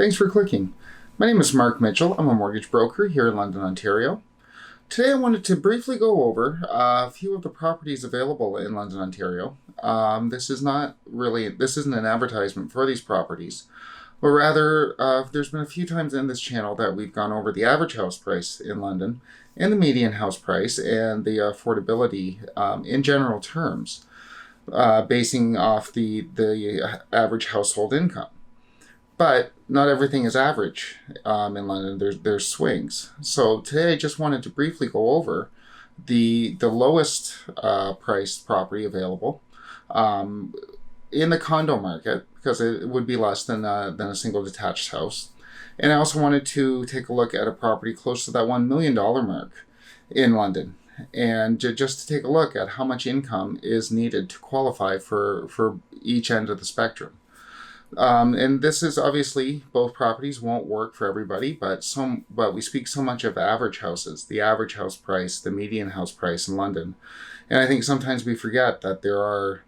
Thanks for clicking. My name is Mark Mitchell. I'm a mortgage broker here in London, Ontario. Today I wanted to briefly go over a few of the properties available in London, Ontario. This isn't an advertisement for these properties, but rather there's been a few times in this channel that we've gone over the average house price in London and the median house price and the affordability in general terms, basing off the average household income. But not everything is average in London. There's swings. So today I just wanted to briefly go over the lowest priced property available in the condo market, because it would be less than a single detached house. And I also wanted to take a look at a property close to that $1 million mark in London, and just to take a look at how much income is needed to qualify for each end of the spectrum. And this is obviously, both properties won't work for everybody, but we speak so much of average houses, the average house price, the median house price in London. And I think sometimes we forget that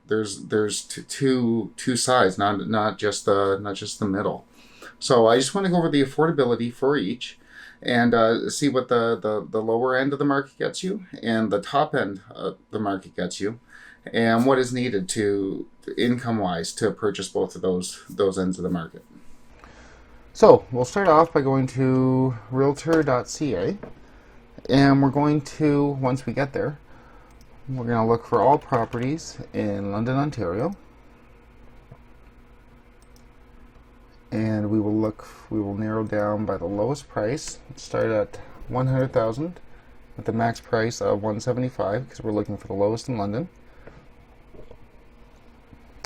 there's two sides, not just the middle. So I just want to go over the affordability for each and see what the lower end of the market gets you and the top end of the market gets you, and what is needed to income-wise to purchase both of those ends of the market. So we'll start off by going to realtor.ca, and we're going to, once we get there, we're going to look for all properties in London, Ontario, and we will narrow down by the lowest price. Start at 100,000 with the max price of 175, because we're looking for the lowest in London.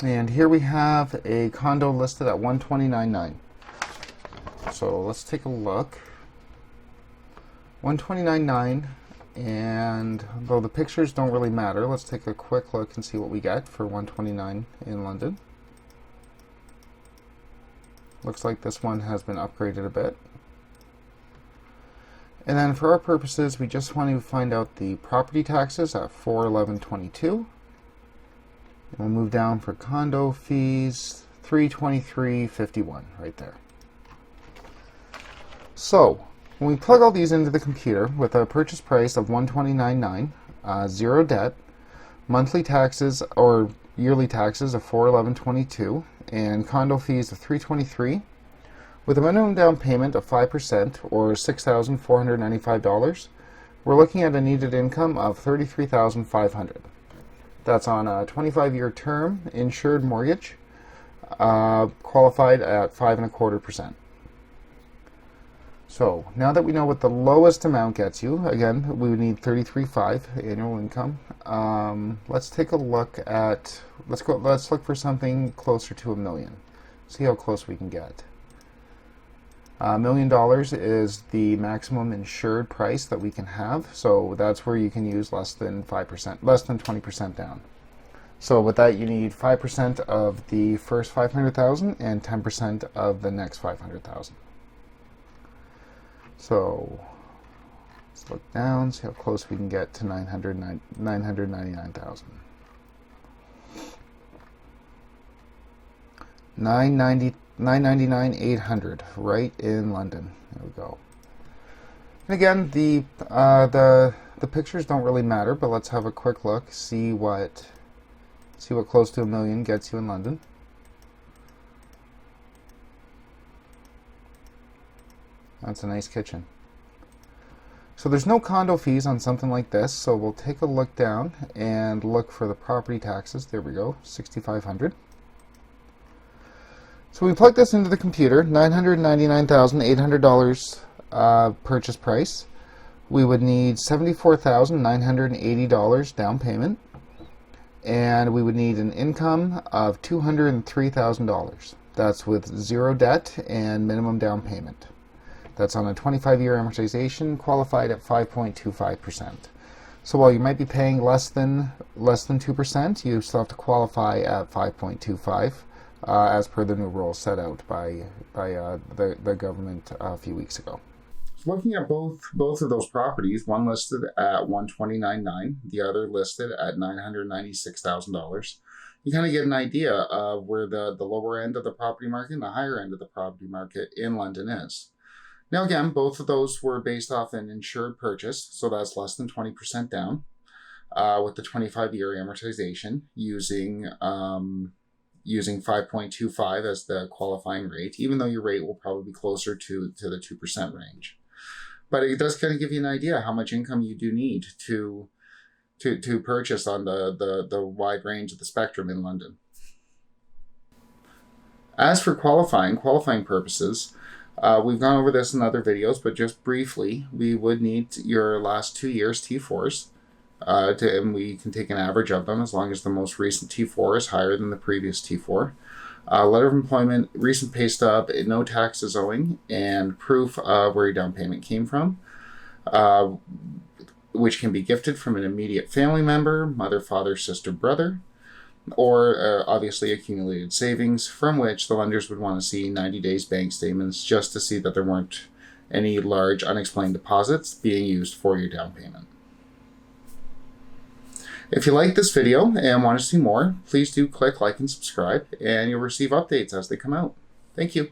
And here we have a condo listed at 129.9. So let's take a look. 129.9, and though the pictures don't really matter, let's take a quick look and see what we get for 129 in London. Looks like this one has been upgraded a bit. And then for our purposes, we just want to find out the property taxes at 411.22. And we'll move down for condo fees, 323.51 right there. So when we plug all these into the computer with a purchase price of 129.9, zero debt, monthly taxes or yearly taxes of 411.22, and condo fees of 323, with a minimum down payment of 5% or $6,495, we're looking at a needed income of $33,500. That's on a 25-year term, insured mortgage, qualified at 5.25%. So now that we know what the lowest amount gets you, again, we would need $33,500 annual income. Let's take a look at, let's look for something closer to $1 million. See how close we can get. $1 million is the maximum insured price that we can have, so that's where you can use less than 5%, less than 20% down. So with that, you need 5% of the first 500,000 and 10% of the next 500,000. So let's look down, see how close we can get to 999,000. 999,800 right in London. There we go. And again, the pictures don't really matter, but let's have a quick look, see what close to $1 million gets you in London. That's a nice kitchen. So there's no condo fees on something like this, so we'll take a look down and look for the property taxes. There we go, $6,500. So we plug this into the computer, $999,800 purchase price. We would need $74,980 down payment, and we would need an income of $203,000. That's with zero debt and minimum down payment. That's on a 25-year amortization, qualified at 5.25%. So while you might be paying less than 2%, you still have to qualify at 5.25%. As per the new rules set out by the government a few weeks ago. Looking at both of those properties, one listed at $129.9, the other listed at $996,000, you kind of get an idea of where the lower end of the property market and the higher end of the property market in London is. Now, again, both of those were based off an insured purchase, so that's less than 20% down, with the 25-year amortization using 5.25 as the qualifying rate, even though your rate will probably be closer to the 2% range. But it does kind of give you an idea how much income you do need to purchase on the wide range of the spectrum in London. As for qualifying purposes, we've gone over this in other videos, but just briefly, we would need your last 2 years T4s, and we can take an average of them as long as the most recent T4 is higher than the previous T4. Letter of employment, recent pay stub, no taxes owing, and proof of where your down payment came from, which can be gifted from an immediate family member, mother, father, sister, brother, or obviously accumulated savings, from which the lenders would want to see 90 days bank statements just to see that there weren't any large unexplained deposits being used for your down payment. If you like this video and want to see more, please do click like and subscribe, and you'll receive updates as they come out. Thank you.